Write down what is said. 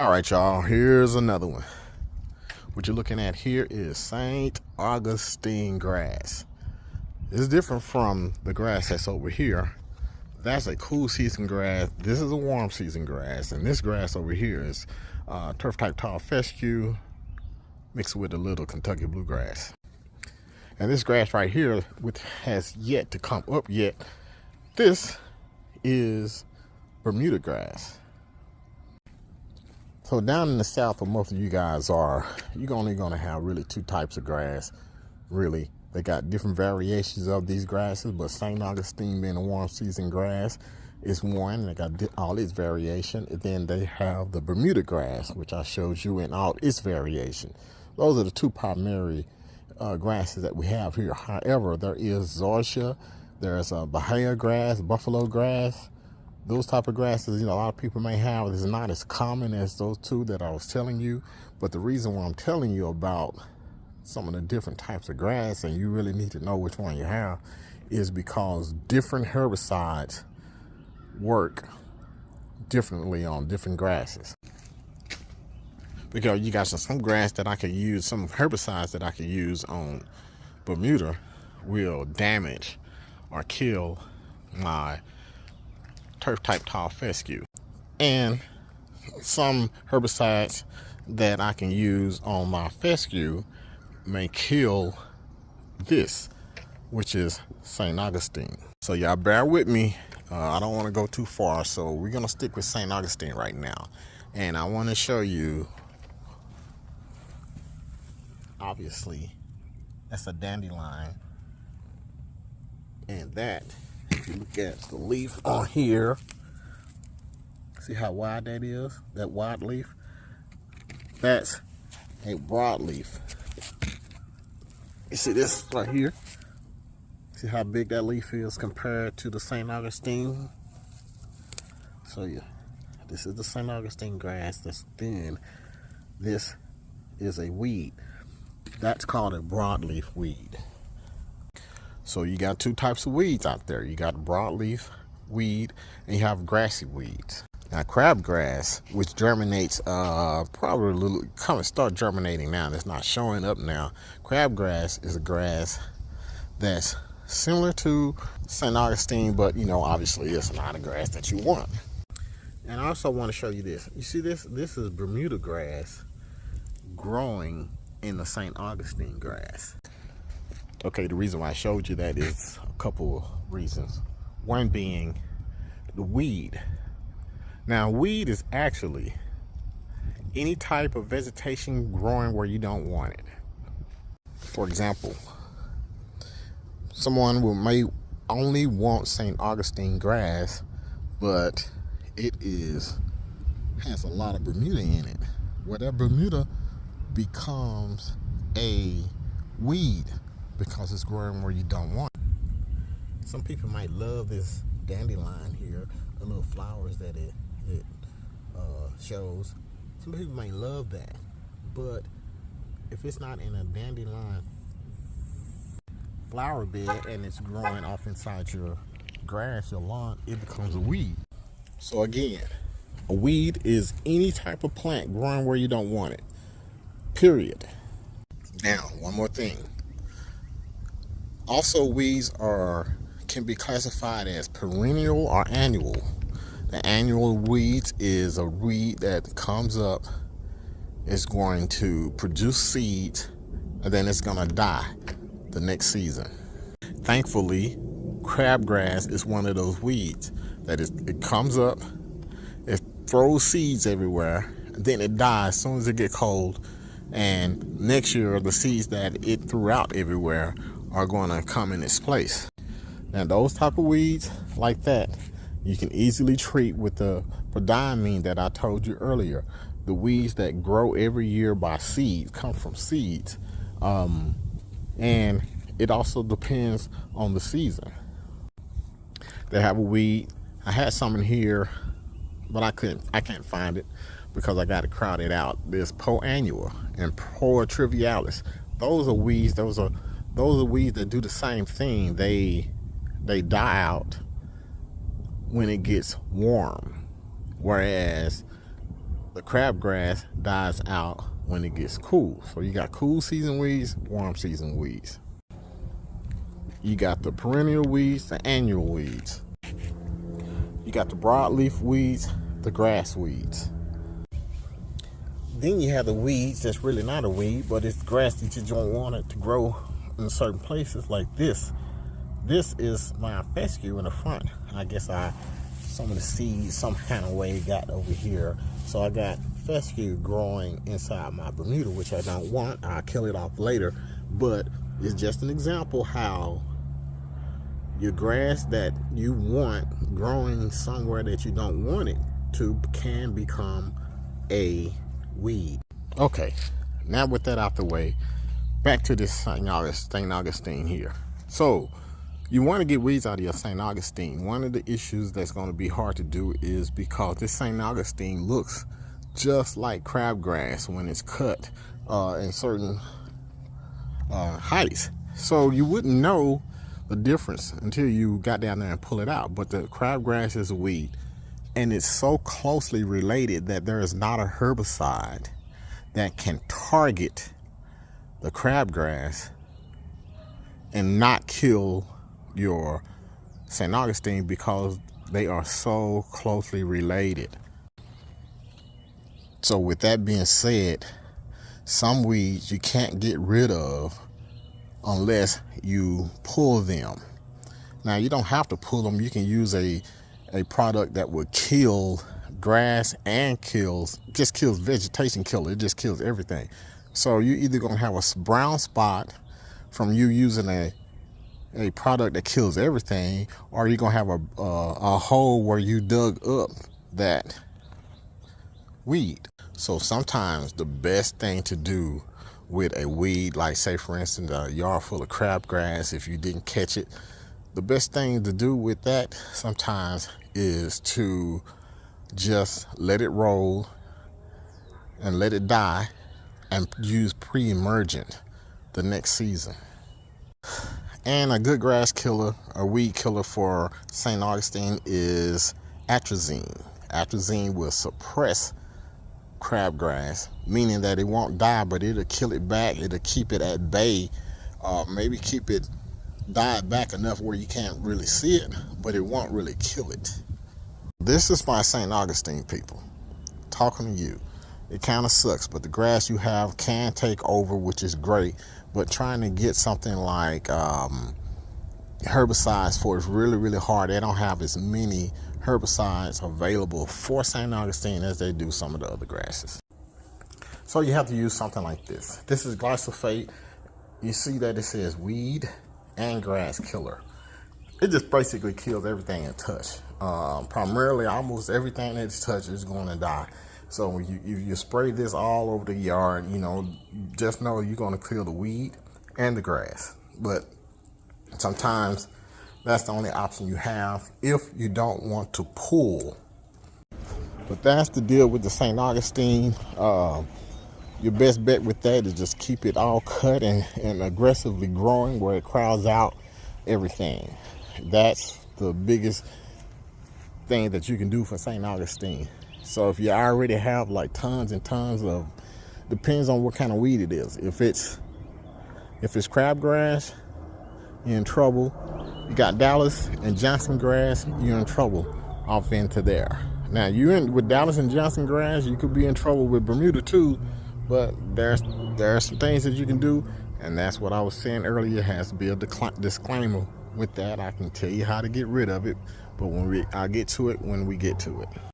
All right, y'all, here's another one. What you're looking at here is St. Augustine grass. It's different from the grass that's over here. That's a cool season grass. This is a warm season grass, and this grass over here is turf type tall fescue mixed with a little Kentucky bluegrass. And this grass right here, which has yet to come up yet, this is Bermuda grass. So down in the south, where most of you guys are, you're only going to have really two types of grass. Really, they got different variations of these grasses, but St. Augustine being a warm season grass is one. They got all its variation. And then they have the Bermuda grass, which I showed you in all its variation. Those are the two primary grasses that we have here. However, there is zoysia, there's Bahia grass, buffalo grass. Those type of grasses, a lot of people may have, is not as common as those two that I was telling you. But the reason why I'm telling you about some of the different types of grass, and you really need to know which one you have, is because different herbicides work differently on different grasses. Because you got some grass that I can use, some herbicides that I can use on Bermuda will damage or kill my turf type tall fescue, and some herbicides that I can use on my fescue may kill this, which is St. Augustine. So y'all bear with me. I don't want to go too far, so we're gonna stick with St. Augustine right now, and I want to show you. Obviously, that's a dandelion, and that, if you look at the leaf on here, see how wide that is? That wide leaf? That's a broadleaf. You see this right here? See how big that leaf is compared to the St. Augustine? So yeah, this is the St. Augustine grass that's thin. This is a weed. That's called a broadleaf weed. So you got two types of weeds out there. You got broadleaf weed and you have grassy weeds. Now crabgrass, which germinates probably a little, kind of start germinating now. That's not showing up now. Crabgrass is a grass that's similar to St. Augustine, but obviously it's not a grass that you want. And I also want to show you this. You see this? This is Bermuda grass growing in the St. Augustine grass. Okay, the reason why I showed you that is a couple of reasons. One being the weed. Now, weed is actually any type of vegetation growing where you don't want it. For example, someone may only want St. Augustine grass, but it has a lot of Bermuda in it. Well, that Bermuda becomes a weed because it's growing where you don't want it. Some people might love this dandelion here, the little flowers that it shows. Some people might love that, but if it's not in a dandelion flower bed and it's growing off inside your grass, your lawn, it becomes a weed. So again, a weed is any type of plant growing where you don't want it. Period. Now, one more thing. Also, weeds can be classified as perennial or annual. The annual weeds is a weed that comes up, is going to produce seeds, and then it's going to die the next season. Thankfully, crabgrass is one of those weeds that it comes up, it throws seeds everywhere, and then it dies as soon as it gets cold. And next year, the seeds that it threw out everywhere are going to come in its place. Now, those type of weeds like that, you can easily treat with the prodiamine that I told you earlier. The weeds that grow every year by seeds, come from seeds. And it also depends on the season. They have a weed. I had some in here, but I can't find it because I got it crowded out. There's Poa annua and Poa trivialis. Those are weeds. Those are weeds that do the same thing. They die out when it gets warm, whereas the crabgrass dies out when it gets cool. So you got cool season weeds, warm season weeds. You got the perennial weeds, the annual weeds. You got the broadleaf weeds, the grass weeds. Then you have the weeds that's really not a weed, but it's grass that you don't want it to grow in certain places like this. This is my fescue in the front. I guess some of the seeds some kind of way got over here. So I got fescue growing inside my Bermuda, which I don't want. I'll kill it off later, but it's just an example how your grass that you want growing somewhere that you don't want it to can become a weed. Okay, now with that out the way, back to this St. Augustine here. So you want to get weeds out of your St. Augustine. One of the issues that's going to be hard to do is because this St. Augustine looks just like crabgrass when it's cut in certain heights. So you wouldn't know the difference until you got down there and pull it out. But the crabgrass is a weed, and it's so closely related that there is not a herbicide that can target the crabgrass and not kill your St. Augustine because they are so closely related. So with that being said, some weeds you can't get rid of unless you pull them. Now you don't have to pull them. You can use a product that would kill grass and just kills vegetation killer. It just kills everything. So you're either gonna have a brown spot from you using a product that kills everything, or you're gonna have a hole where you dug up that weed. So sometimes the best thing to do with a weed, like say for instance a yard full of crabgrass, if you didn't catch it, the best thing to do with that sometimes is to just let it roll and let it die and use pre-emergent the next season. And a good grass killer, a weed killer for St. Augustine is atrazine. Atrazine will suppress crabgrass, meaning that it won't die, but it'll kill it back. It'll keep it at bay, maybe keep it died back enough where you can't really see it, but it won't really kill it. This is my St. Augustine people talking to you. It kind of sucks, but the grass you have can take over, which is great, but trying to get something like herbicides for is really, really hard. They don't have as many herbicides available for St. Augustine as they do some of the other grasses. So you have to use something like this. This is glyphosate. You see that it says weed and grass killer. It just basically kills everything it touches. Primarily, almost everything that it touches is going to die. So when you spray this all over the yard, you know, just know you're going to kill the weed and the grass. But sometimes that's the only option you have if you don't want to pull. But that's the deal with the St. Augustine. Your best bet with that is just keep it all cut and aggressively growing where it crowds out everything. That's the biggest thing that you can do for St. Augustine. So if you already have like tons and tons of, depends on what kind of weed it is. If it's crabgrass, you're in trouble. You got Dallas and Johnson grass, you're in trouble off into there. Now with Dallas and Johnson grass, you could be in trouble with Bermuda too, but there are some things that you can do, and that's what I was saying earlier. It has to be a disclaimer with that. I can tell you how to get rid of it, but I'll get to it when we get to it.